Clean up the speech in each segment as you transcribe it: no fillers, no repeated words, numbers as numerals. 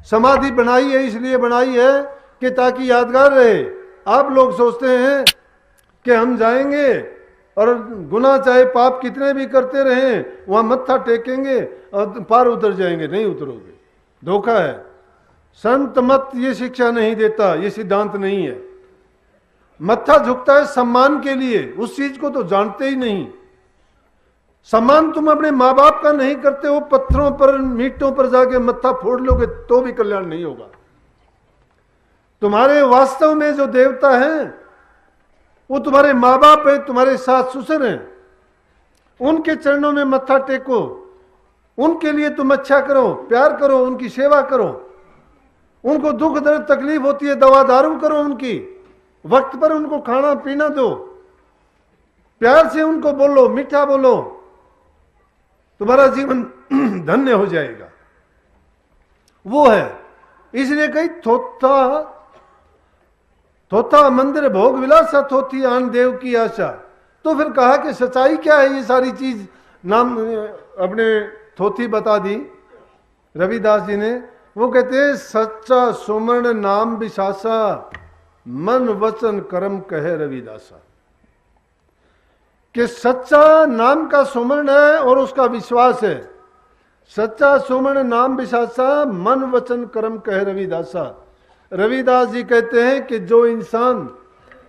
समाधि बनाई है इसलिए बनाई है कि ताकि यादगार रहे। आप लोग सोचते हैं कि हम जाएंगे और गुनाह चाहे पाप कितने भी करते रहें वहां मत्था टेकेंगे और पार उतर जाएंगे। नहीं उतरोगे, धोखा है। संत मत ये शिक्षा नहीं देता, ये सिद्धांत नहीं है। मत्था झुकता है सम्मान के लिए, उस चीज को तो जानते ही नहीं। सम्मान तुम अपने माँ बाप का नहीं करते हो, पत्थरों पर मीटों पर जाके मत्था फोड़ लोगे तो भी कल्याण नहीं होगा। तुम्हारे वास्तव में जो देवता हैं वो तुम्हारे माँ बाप है, तुम्हारे सास ससुर हैं। उनके चरणों में मत्था टेको, उनके लिए तुम अच्छा करो, प्यार करो, उनकी सेवा करो। उनको दुख दर्द तकलीफ होती है, दवा दारू करो उनकी, वक्त पर उनको खाना पीना दो, प्यार से उनको बोलो, मीठा बोलो, तुम्हारा जीवन धन्य हो जाएगा। वो है इसलिए कही थोथा मंदिर भोग विलासा थोथी आन देव की आशा। तो फिर कहा कि सच्चाई क्या है, ये सारी चीज नाम अपने थोथी बता दी रविदास जी ने। वो कहते हैं सच्चा सुमरण नाम विशासा, मन वचन कर्म कहे रविदासा। कि सच्चा नाम का सुमरण है और उसका विश्वास है। सच्चा सुमरण नाम विशासा, मन वचन कर्म कहे रविदासा। रविदास जी कहते हैं कि जो इंसान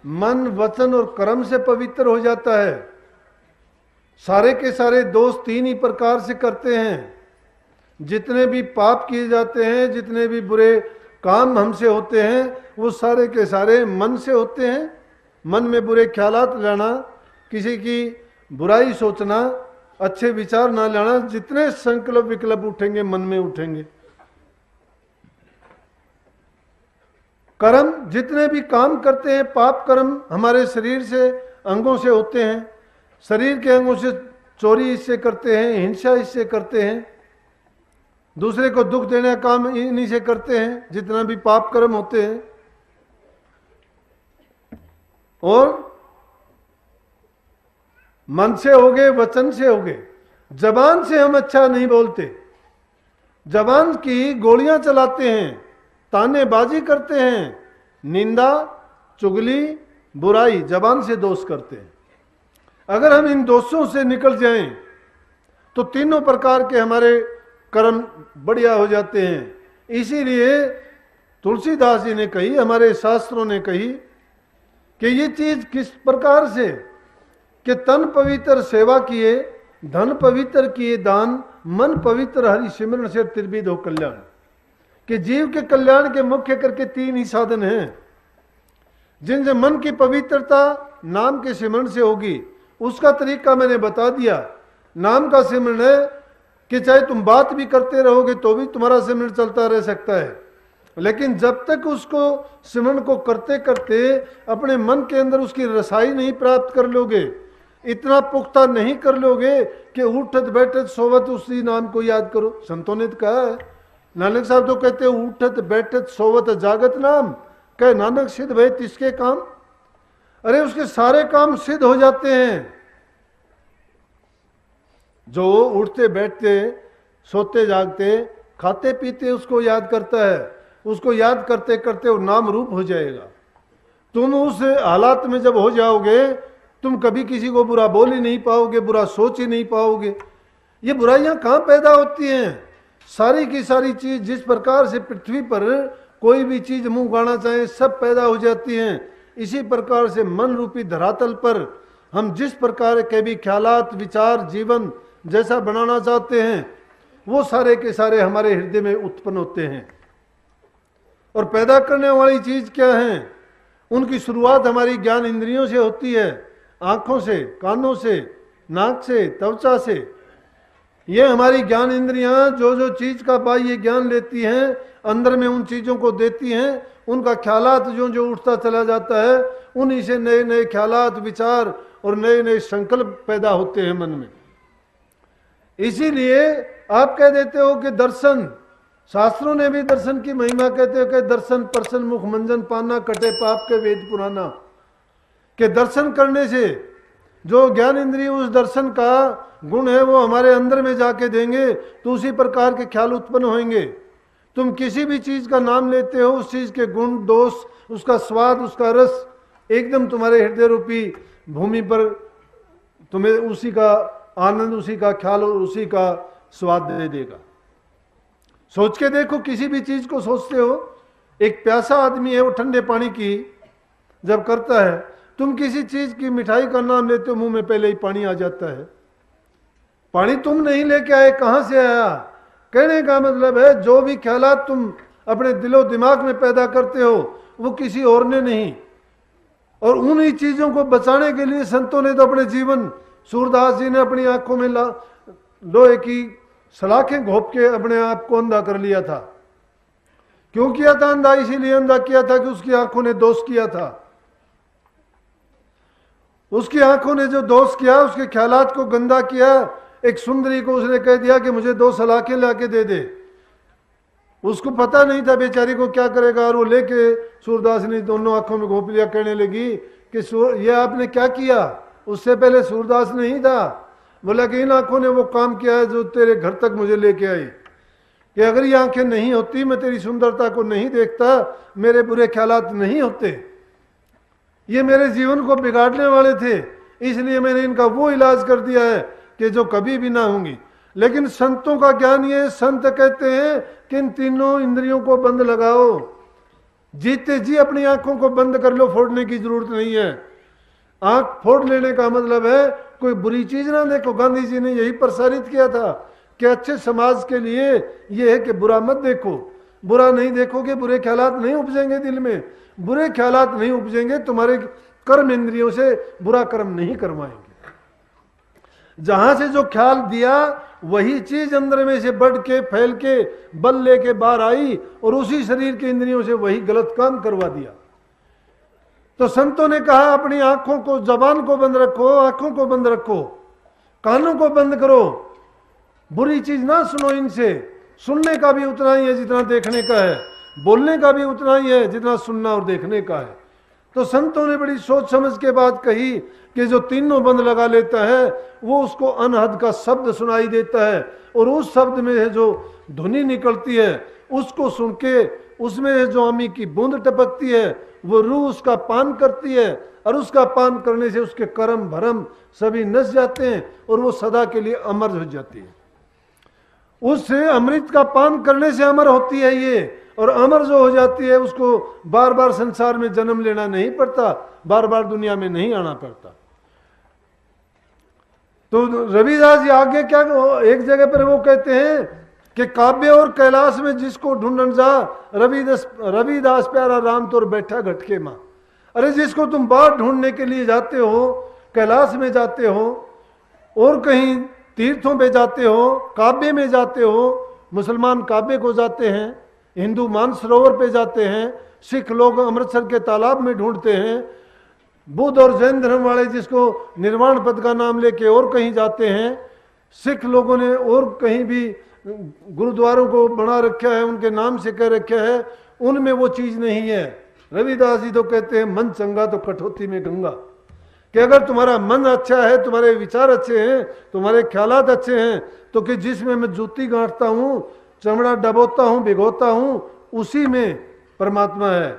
मन वचन और कर्म से पवित्र हो जाता है, सारे के सारे दोष तीन ही प्रकार से करते हैं। जितने भी पाप किए जाते हैं, जितने भी बुरे काम हमसे होते हैं, वो सारे के सारे मन से होते हैं। मन में बुरे ख्यालात लाना, किसी की बुराई सोचना, अच्छे विचार ना लाना, जितने संकल्प विकल्प उठेंगे मन में उठेंगे। कर्म जितने भी काम करते हैं, पाप कर्म हमारे शरीर से अंगों से होते हैं। शरीर के अंगों से चोरी इससे करते हैं, हिंसा इससे करते हैं, दूसरे को दुख देने का काम इन्हीं से करते हैं, जितना भी पाप कर्म होते हैं। और मन से हो गए, वचन से हो गए। जबान से हम अच्छा नहीं बोलते, जबान की गोलियां चलाते हैं, तानेबाजी करते हैं, निंदा चुगली बुराई जबान से दोष करते हैं। अगर हम इन दोषों से निकल जाएं तो तीनों प्रकार के हमारे कर्म बढ़िया हो जाते हैं। इसीलिए तुलसीदास जी ने कही, हमारे शास्त्रों ने कही कि ये चीज किस प्रकार से कि तन पवित्र सेवा किए, धन पवित्र किए दान, मन पवित्र हरि सिमरन से त्रिविध हो कल्याण। कि जीव के कल्याण के मुख्य करके तीन ही साधन हैं। जिनसे मन की पवित्रता नाम के सिमरन से होगी, उसका तरीका मैंने बता दिया। नाम का सिमरन है कि चाहे तुम बात भी करते रहोगे तो भी तुम्हारा सिमरन चलता रह सकता है, लेकिन जब तक उसको सिमरन को करते करते अपने मन के अंदर उसकी रसाई नहीं प्राप्त कर लोगे, इतना पुख्ता नहीं कर लोगे कि उठत बैठत सोवत उसी नाम को याद करो। संतों ने तो कहा है, नानक साहब तो कहते हैं उठत बैठत सोवत जागत नाम, कहे नानक सिद्ध भय तिसके काम। अरे उसके सारे काम सिद्ध हो जाते हैं। जो उठते बैठते सोते जागते खाते पीते उसको याद करता है, उसको याद करते करते वो नाम रूप हो जाएगा। तुम उस हालात में जब हो जाओगे, तुम कभी किसी को बुरा बोल ही नहीं पाओगे, बुरा सोच ही नहीं पाओगे। ये बुराइयां कहाँ पैदा होती हैं? सारी की सारी चीज जिस प्रकार से पृथ्वी पर कोई भी चीज मुंह गाना चाहे सब पैदा हो जाती हैं, इसी प्रकार से मन रूपी धरातल पर हम जिस प्रकार के भी ख्यालात विचार जीवन जैसा बनाना चाहते हैं, वो सारे के सारे हमारे हृदय में उत्पन्न होते हैं। और पैदा करने वाली चीज क्या है? उनकी शुरुआत हमारी ज्ञान इंद्रियों से होती है, आंखों से, कानों से, नाक से, त्वचा से। ये हमारी ज्ञान इंद्रियां जो जो चीज का बाह्य ज्ञान लेती हैं, अंदर में उन चीजों को देती हैं, उनका ख्यालात जो जो उठता चला जाता है, उन्हीं से नए नए ख्यालात विचार और नए नए संकल्प पैदा होते हैं मन में। इसीलिए आप कह देते हो कि दर्शन, शास्त्रों ने भी दर्शन की महिमा कहते हो कि दर्शन परसन मुख मंजन पाना, कटे पाप के वेद पुराना। कि दर्शन करने से जो ज्ञान इंद्रिय उस दर्शन का गुण है वो हमारे अंदर में जाके देंगे तो उसी प्रकार के ख्याल उत्पन्न होंगे। तुम किसी भी चीज का नाम लेते हो, उस चीज के गुण दोष, उसका स्वाद, उसका रस एकदम तुम्हारे हृदय रूपी भूमि पर तुम्हें उसी का आनंद, उसी का ख्याल और उसी का स्वाद दे देगा। सोच के देखो, किसी भी चीज को सोचते हो, एक प्यासा आदमी है, वो ठंडे पानी की जब करता है, तुम किसी चीज की मिठाई का नाम लेते हो, मुंह में पहले ही पानी आ जाता है। पानी तुम नहीं लेके आए, कहां से आया? कहने का मतलब है जो भी ख्यालात तुम अपने दिलो दिमाग में पैदा करते हो वो किसी और ने नहीं। और उन्हीं चीजों को बचाने के लिए संतों ने तो अपने जीवन, सूरदास जी ने अपनी आंखों में लोहे की सलाखें घोंप के अपने आप को अंधा कर लिया था। क्यों किया था अंधा? इसीलिए अंधा किया था कि उसकी आंखों ने दोष किया था। उसकी आंखों ने जो दोष किया, उसके ख्यालात को गंदा किया। एक सुंदरी को उसने कह दिया कि मुझे 2 सलाखें लाके दे दे। उसको पता नहीं था बेचारी को क्या करेगा, और वो लेके सूरदास ने दोनों आंखों में घोंप लिया। कहने लगी कि ये आपने क्या किया? उससे पहले सूरदास नहीं था। बोला कि इन आंखों ने वो काम किया है जो तेरे घर तक मुझे लेके आई, कि अगर ये आंखें नहीं होती, मैं तेरी सुंदरता को नहीं देखता, मेरे बुरे ख्यालात नहीं होते, ये मेरे जीवन को बिगाड़ने वाले थे, इसलिए मैंने इनका वो इलाज कर दिया है कि जो कभी भी ना होंगी। लेकिन संतों का ज्ञान ये, संत कहते हैं कि इन तीनों इंद्रियों को बंद लगाओ, जीते जी अपनी आंखों को बंद कर लो, फोड़ने की जरूरत नहीं है। आंख फोड़ लेने का मतलब है कोई बुरी चीज ना देखो। गांधी जी ने यही प्रसारित किया था कि अच्छे समाज के लिए यह है कि बुरा मत देखो। बुरा नहीं देखोगे, बुरे ख्यालात नहीं उपजेंगे दिल में। बुरे ख्यालात नहीं उपजेंगे, तुम्हारे कर्म इंद्रियों से बुरा कर्म नहीं करवाएंगे। जहां से जो ख्याल दिया वही चीज अंदर में से बढ़ के फैल के बल लेके बाहर आई, और उसी शरीर के इंद्रियों से वही गलत काम करवा दिया। तो संतों ने कहा अपनी आंखों को, जबान को बंद रखो, आंखों को बंद रखो, कानों को बंद करो, बुरी चीज ना सुनो इनसे। सुनने का भी उतना ही है जितना देखने का है, बोलने का भी उतना ही है जितना सुनना और देखने का है। तो संतों ने बड़ी सोच समझ के बात कही कि जो तीनों बंद लगा लेता है वो उसको अनहद का शब्द सुनाई देता है, और उस शब्द में है जो ध्वनि निकलती है उसको सुन के उसमें जो अमी की बूंद टपकती है वो रूह उसका पान करती है, और उसका पान करने से उसके कर्म भरम सभी नस जाते हैं और वो सदा के लिए अमर हो जाती है। उससे अमृत का पान करने से अमर होती है ये, और अमर जो हो जाती है उसको बार बार संसार में जन्म लेना नहीं पड़ता, बार बार दुनिया में नहीं आना पड़ता। तो रविदास जी आगे क्या, एक जगह पर वो कहते हैं कि काव्य और कैलाश में जिसको ढूंढन जा, रविदास प्यारा राम तोर बैठा घटके मां। अरे जिसको तुम बाहर ढूंढने के लिए जाते हो, कैलाश में जाते हो और कहीं तीर्थों पे जाते हो, काबे में जाते हो, मुसलमान काबे को जाते हैं, हिंदू मानसरोवर पे जाते हैं, सिख लोग अमृतसर के तालाब में ढूंढते हैं, बुद्ध और जैन धर्म वाले जिसको निर्वाण पद का नाम लेके और कहीं जाते हैं, सिख लोगों ने और कहीं भी गुरुद्वारों को बना रखा है, उनके नाम से कह रखा है, उनमें वो चीज नहीं है। रविदास जी तो कहते हैं मन चंगा तो कठौती में गंगा, कि अगर तुम्हारा मन अच्छा है, तुम्हारे विचार अच्छे हैं, तुम्हारे ख्यालात अच्छे हैं, तो कि जिसमें मैं जूती गांठता हूँ, चमड़ा डबोता हूँ, भिगोता हूँ, उसी में परमात्मा है।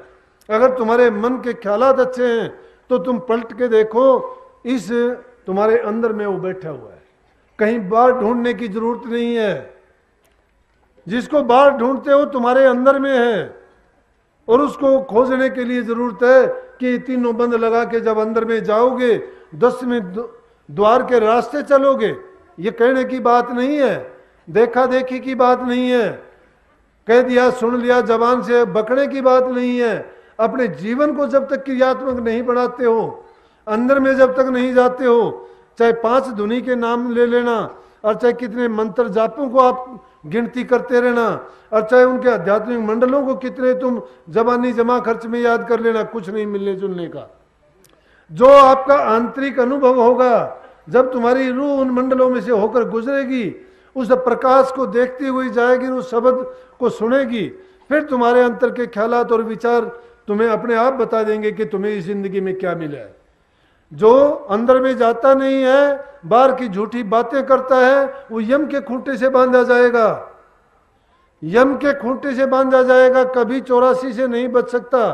अगर तुम्हारे मन के ख्यालात अच्छे हैं तो तुम पलट के देखो, इस तुम्हारे अंदर में वो बैठा हुआ है, कहीं बाहर ढूंढने की जरूरत नहीं है। जिसको बाहर ढूंढते हो तुम्हारे अंदर में है, और उसको खोजने के लिए जरूरत है कि तीनों बंद लगा के जब अंदर में जाओगे, 10वें द्वार के रास्ते चलोगे। ये कहने की बात नहीं है, देखा देखी की बात नहीं है, कह दिया सुन लिया जबान से बकने की बात नहीं है। अपने जीवन को जब तक क्रियात्मक नहीं बनाते हो, अंदर में जब तक नहीं जाते हो, चाहे 5 धुनी के नाम ले लेना, और चाहे कितने मंत्र जापों को आप गिनती करते रहना, और चाहे उनके आध्यात्मिक मंडलों को कितने तुम जबानी जमा खर्च में याद कर लेना, कुछ नहीं मिलने जुलने का। जो आपका आंतरिक अनुभव होगा, जब तुम्हारी रूह उन मंडलों में से होकर गुजरेगी, उस प्रकाश को देखती हुई जाएगी, उस शब्द को सुनेगी, फिर तुम्हारे अंतर के ख्यालात और विचार तुम्हें अपने आप बता देंगे कि तुम्हें इस जिंदगी में क्या मिला है। जो अंदर में जाता नहीं है, बाहर की झूठी बातें करता है, वो यम के खूंटे से बांधा जाएगा। यम के खूंटे से बांधा जाएगा, कभी 84 से नहीं बच सकता।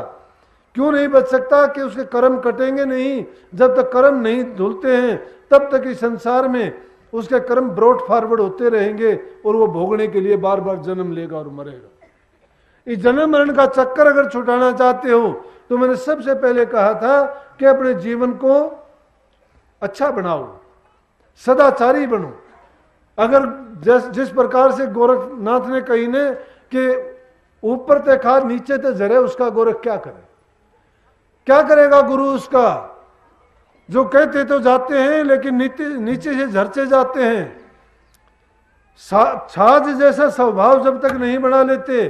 क्यों नहीं बच सकता? कि उसके कर्म कटेंगे नहीं। जब तक कर्म नहीं धुलते हैं तब तक इस संसार में उसके कर्म ब्रॉड फॉरवर्ड होते रहेंगे और वो भोगने के लिए बार बार जन्म लेगा और मरेगा। इस जन्म मरण का चक्कर अगर छुटाना चाहते हो तो मैंने सबसे पहले कहा था कि अपने जीवन को अच्छा बनाओ, सदाचारी बनो। अगर जिस प्रकार से गोरखनाथ ने कही ने कि ऊपर ते खार नीचे ते झरे, उसका गोरख क्या करे? क्या करेगा गुरु उसका? जो कहते तो जाते हैं लेकिन नीचे से झरचे जाते हैं। छाछ जैसा स्वभाव जब तक नहीं बना लेते,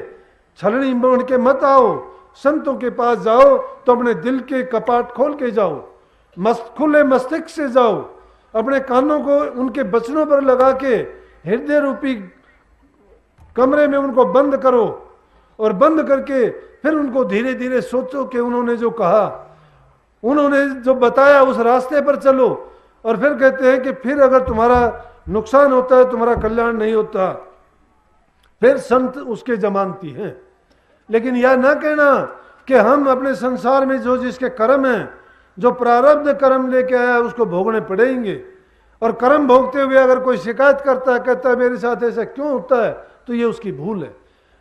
छलनी बन के मत आओ। संतों के पास जाओ तो अपने दिल के कपाट खोल के जाओ, खुले मस्तिष्क से जाओ, अपने कानों को उनके वचनों पर लगा के हृदय रूपी कमरे में उनको बंद करो और बंद करके फिर उनको धीरे धीरे सोचो कि उन्होंने जो कहा, उन्होंने जो बताया उस रास्ते पर चलो। और फिर कहते हैं कि फिर अगर तुम्हारा नुकसान होता है, तुम्हारा कल्याण नहीं होता, फिर संत उसके जमानती हैं। लेकिन यह ना कहना कि हम अपने संसार में जो जिसके कर्म हैं, जो प्रारब्ध कर्म लेके आया उसको भोगने पड़ेंगे। और कर्म भोगते हुए अगर कोई शिकायत करता है, कहता है मेरे साथ ऐसा क्यों होता है, तो ये उसकी भूल है।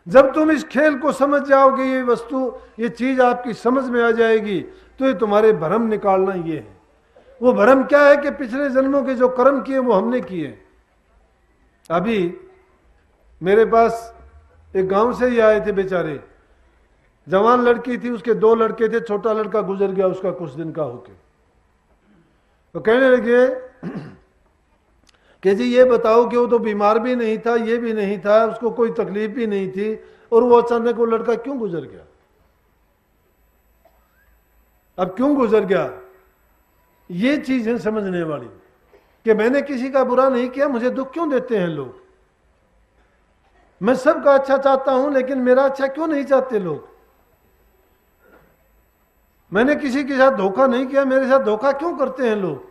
जब तुम इस खेल को समझ जाओगे, ये वस्तु, ये चीज आपकी समझ में आ जाएगी, तो ये तुम्हारे भ्रम निकालना ये है। वो भ्रम क्या है कि पिछले जन्मों के जो कर्म किए वो हमने किए। अभी मेरे पास एक गांव से ही आए थे बेचारे, जवान लड़की थी, उसके 2 लड़के थे, छोटा लड़का गुजर गया उसका कुछ दिन का होके। तो कहने लगे कि जी ये बताओ कि वो तो बीमार भी नहीं था, ये भी नहीं था, उसको कोई तकलीफ भी नहीं थी, और वो अचानक वो लड़का क्यों गुजर गया? अब क्यों गुजर गया? ये चीज है समझने वाली कि मैंने किसी का बुरा नहीं किया, मुझे दुख क्यों देते हैं लोग? मैं सबका अच्छा चाहता हूं, लेकिन मेरा अच्छा क्यों नहीं चाहते लोग? मैंने किसी के साथ धोखा नहीं किया, मेरे साथ धोखा क्यों करते हैं लोग?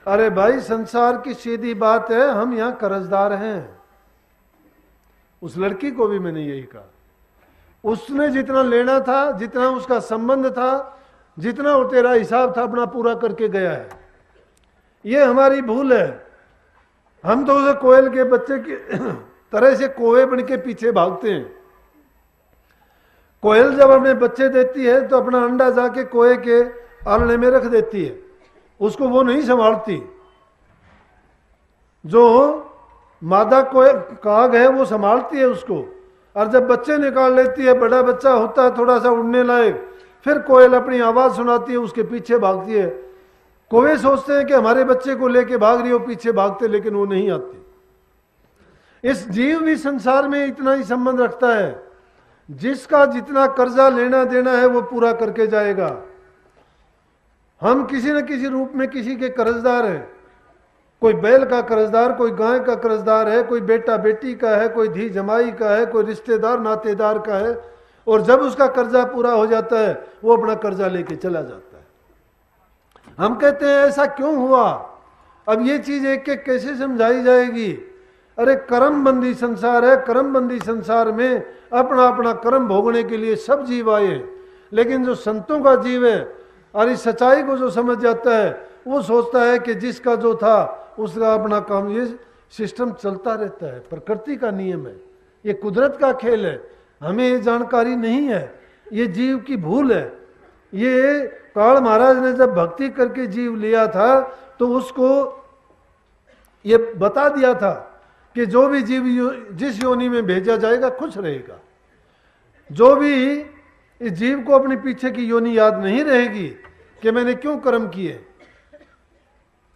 अरे भाई, संसार की सीधी बात है, हम यहां कर्जदार हैं। उस लड़की को भी मैंने यही कहा, उसने जितना लेना था, जितना उसका संबंध था, जितना वो तेरा हिसाब था, अपना पूरा करके गया है। ये हमारी भूल है। हम तो उसे कोयल के बच्चे की तरह से कोए बन के पीछे भागते हैं। कोयल जब अपने बच्चे देती है तो अपना अंडा जाके कोए के आलने में रख देती है, उसको वो नहीं संभालती। जो मादा कोयल काग है वो संभालती है उसको, और जब बच्चे निकाल लेती है, बड़ा बच्चा होता है थोड़ा सा उड़ने लायक, फिर कोयल अपनी आवाज सुनाती है, उसके पीछे भागती है। कोवे सोचते हैं कि हमारे बच्चे को लेके भाग रही हो, पीछे भागते, लेकिन वो नहीं आती। इस जीव भी संसार में इतना ही संबंध रखता है, जिसका जितना कर्जा लेना देना है वो पूरा करके जाएगा। हम किसी न किसी रूप में किसी के कर्जदार हैं। कोई बैल का कर्जदार, कोई गाय का कर्जदार है, कोई बेटा बेटी का है, कोई धी जमाई का है, कोई रिश्तेदार नातेदार का है। और जब उसका कर्जा पूरा हो जाता है वो अपना कर्जा लेके चला जाता है। हम कहते हैं ऐसा क्यों हुआ? अब ये चीज एक एक कैसे समझाई जाएगी? अरे कर्म बंदी संसार है, कर्म बंदी संसार में अपना अपना कर्म भोगने के लिए सब जीव आए। लेकिन जो संतों का जीव है और इस सच्चाई को जो समझ जाता है, वो सोचता है कि जिसका जो था उसका अपना काम, ये सिस्टम चलता रहता है, प्रकृति का नियम है, ये कुदरत का खेल है। हमें ये जानकारी नहीं है, ये जीव की भूल है। ये काल महाराज ने जब भक्ति करके जीव लिया था तो उसको ये बता दिया था कि जो भी जीव जिस योनि में भेजा जाएगा खुश रहेगा। जो भी इस जीव को अपने पीछे की योनि याद नहीं रहेगी कि मैंने क्यों कर्म किए।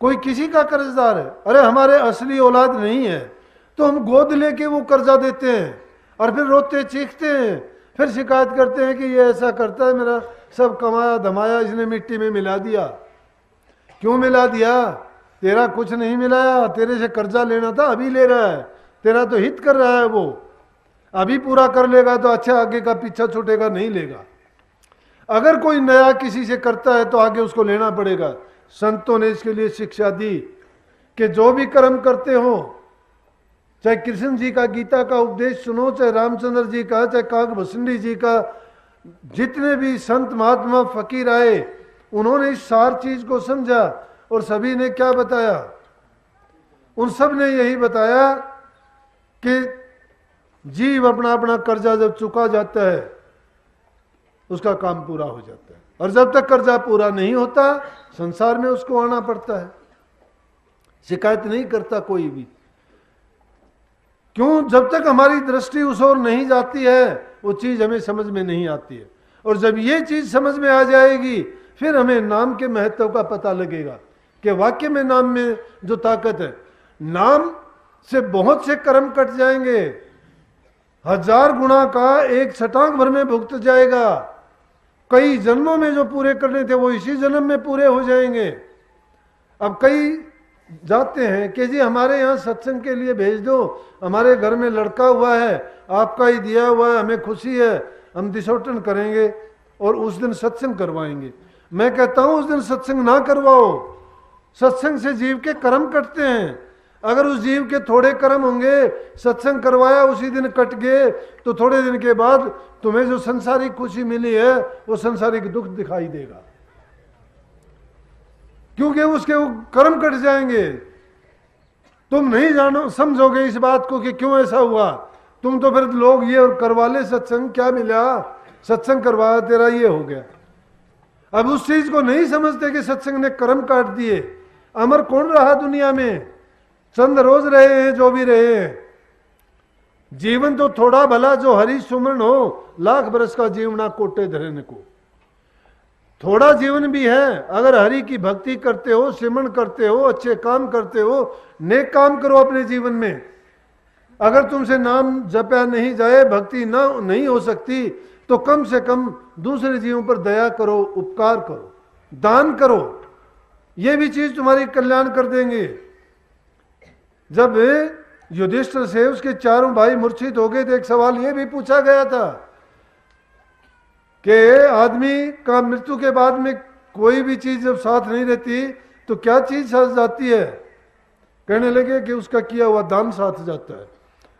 कोई किसी का कर्जदार है, अरे हमारे असली औलाद नहीं है तो हम गोद लेके वो कर्जा देते हैं और फिर रोते चीखते हैं, फिर शिकायत करते हैं कि ये ऐसा करता है, मेरा सब कमाया धमाया इसने मिट्टी में मिला दिया। क्यों मिला दिया? तेरा कुछ नहीं मिलाया, तेरे से कर्जा लेना था, अभी ले रहा है, तेरा तो हित कर रहा है, वो अभी पूरा कर लेगा तो अच्छा, आगे का पीछा छूटेगा नहीं लेगा। अगर कोई नया किसी से करता है तो आगे उसको लेना पड़ेगा। संतों ने इसके लिए शिक्षा दी कि जो भी कर्म करते हो चाहे कृष्ण जी का गीता का उपदेश सुनो, चाहे रामचंद्र जी का, चाहे काकभूषणी जी का, जितने भी संत महात्मा फकीर आए उन्होंने इस सार चीज को समझा और सभी ने क्या बताया? उन सब ने यही बताया कि जीव अपना अपना कर्जा जब चुका जाता है उसका काम पूरा हो जाता है, और जब तक कर्जा पूरा नहीं होता संसार में उसको आना पड़ता है। शिकायत नहीं करता कोई भी। क्यों? जब तक हमारी दृष्टि उस ओर नहीं जाती है वो चीज हमें समझ में नहीं आती है, और जब ये चीज समझ में आ जाएगी फिर हमें नाम के महत्व का पता लगेगा कि वाक्य में नाम में जो ताकत है। नाम से बहुत से कर्म कट जाएंगे, 1000 गुना का एक छटांग भर में भुगत जाएगा। कई जन्मों में जो पूरे करने थे वो इसी जन्म में पूरे हो जाएंगे। अब कई जाते हैं कि जी हमारे यहाँ सत्संग के लिए भेज दो, हमारे घर में लड़का हुआ है, आपका ही दिया हुआ है, हमें खुशी है, हम दिसोटन करेंगे और उस दिन सत्संग करवाएंगे। मैं कहता हूं उस दिन सत्संग ना करवाओ। सत्संग से जीव के कर्म कटते हैं। अगर उस जीव के थोड़े कर्म होंगे, सत्संग करवाया उसी दिन कट गए, तो थोड़े दिन के बाद तुम्हें जो संसारिक खुशी मिली है वो संसारिक दुख दिखाई देगा, क्योंकि उसके वो कर्म कट जाएंगे। तुम नहीं जानो समझोगे इस बात को कि क्यों ऐसा हुआ। तुम तो फिर लोग ये और करवा ले सत्संग, क्या मिला, सत्संग करवाया तेरा ये हो गया। अब उस चीज को नहीं समझते कि सत्संग ने कर्म काट दिए। अमर कौन रहा दुनिया में? चंद रोज रहे हैं जो भी रहे हैं। जीवन तो थोड़ा भला जो हरि सुमन हो, लाख बरस का जीवना कोटे धरने को। थोड़ा जीवन भी है, अगर हरि की भक्ति करते हो, सिमरन करते हो, अच्छे काम करते हो, नेक काम करो अपने जीवन में। अगर तुमसे नाम जपया नहीं जाए, भक्ति ना नहीं हो सकती, तो कम से कम दूसरे जीवों पर दया करो, उपकार करो, दान करो। ये भी चीज तुम्हारी कल्याण कर देंगे। जब युधिष्ठिर से उसके चारों भाई मूर्छित हो गए तो एक सवाल ये भी पूछा गया था कि आदमी का मृत्यु के बाद में कोई भी चीज जब साथ नहीं रहती तो क्या चीज साथ जाती है? कहने लगे कि उसका किया हुआ दान साथ जाता है।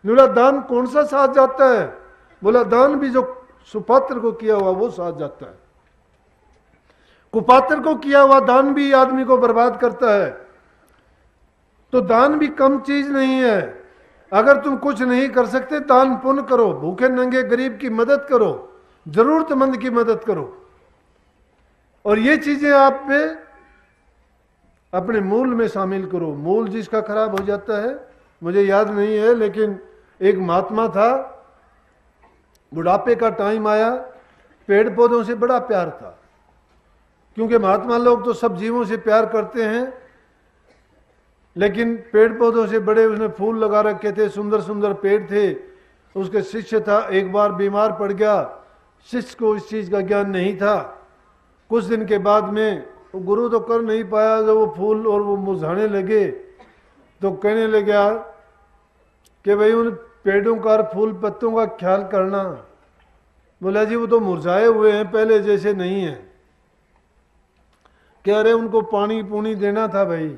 बोला दान कौन सा साथ जाता है? बोला दान भी जो सुपात्र को किया हुआ वो साथ जाता है। कुपात्र को किया हुआ दान भी आदमी को बर्बाद करता है। तो दान भी कम चीज नहीं है। अगर तुम कुछ नहीं कर सकते, दान पुण्य करो, भूखे नंगे गरीब की मदद करो, जरूरतमंद की मदद करो। और ये चीजें आप पे अपने मूल में शामिल करो। मूल जिसका खराब हो जाता है, मुझे याद नहीं है, लेकिन एक महात्मा था, बुढ़ापे का टाइम आया, पेड़ पौधों से बड़ा प्यार था, क्योंकि महात्मा लोग तो सब जीवों से प्यार करते हैं, लेकिन पेड़ पौधों से बड़े उसने फूल लगा रखे थे, सुंदर सुंदर पेड़ थे। उसके शिष्य था, एक बार बीमार पड़ गया, शिष्य को इस चीज का ज्ञान नहीं था। कुछ दिन के बाद में गुरु तो कर नहीं पाया, जब वो फूल और वो मुरझाने लगे तो कहने लगा कि भाई उन पेड़ों का और फूल पत्तों का ख्याल करना। बोला जी वो तो मुरझाए हुए हैं, पहले जैसे नहीं है। कह रहे उनको पानी पूनी देना था भाई।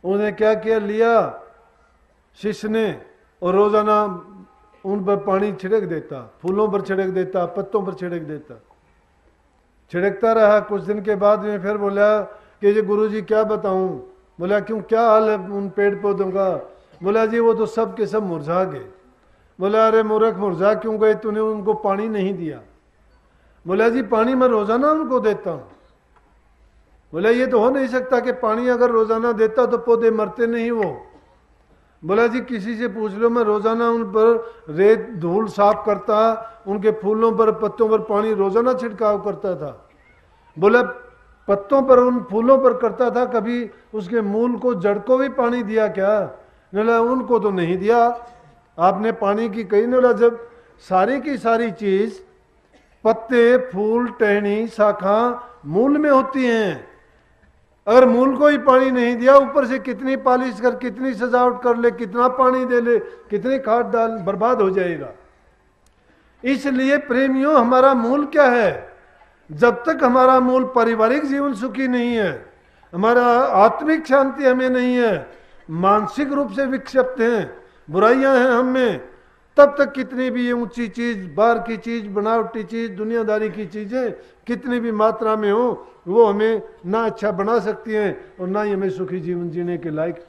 उन्हें क्या किया, लिया शिष्य ने और रोजाना उन पर पानी छिड़क देता, फूलों पर छिड़क देता, पत्तों पर छिड़क देता, छिड़कता रहा। कुछ दिन के बाद में फिर बोला कि जी गुरुजी क्या बताऊं। बोला क्यों, क्या हाल है उन पेड़ पौधों का? बोला जी वो तो सब के सब मुरझा गए। बोला अरे मूर्ख, मुरझा क्यों गए, तूने उनको पानी नहीं दिया। बोला जी पानी मैं रोजाना उनको देता हूं। बोला ये तो हो नहीं सकता कि पानी अगर रोजाना देता तो पौधे मरते नहीं वो। बोला जी किसी से पूछ लो, मैं रोजाना उन पर रेत धूल साफ करता, उनके फूलों पर पत्तों पर पानी रोजाना छिड़काव करता था। बोला पत्तों पर उन फूलों पर करता था, कभी उसके मूल को जड़ को भी पानी दिया क्या? बोला उनको तो नहीं दिया। आपने पानी की कही बोला जब सारी की सारी चीज पत्ते फूल टहनी शाखा मूल में होती हैं, अगर मूल को ही पानी नहीं दिया, ऊपर से कितनी पॉलिश कर, कितनी सजावट कर ले, कितना पानी दे ले, कितनी खाद डाल, बर्बाद हो जाएगा। इसलिए प्रेमियों हमारा मूल क्या है? जब तक हमारा मूल पारिवारिक जीवन सुखी नहीं है, हमारा आत्मिक शांति हमें नहीं है, मानसिक रूप से विक्षिप्त हैं, बुराइयां हैं हम में, तब तक कितनी भी ये ऊंची चीज, बाहर की चीज, बनावटी चीज, दुनियादारी की चीजें कितनी भी मात्रा में हो, वो हमें ना अच्छा बना सकती हैं और ना ही हमें सुखी जीवन जीने के लायक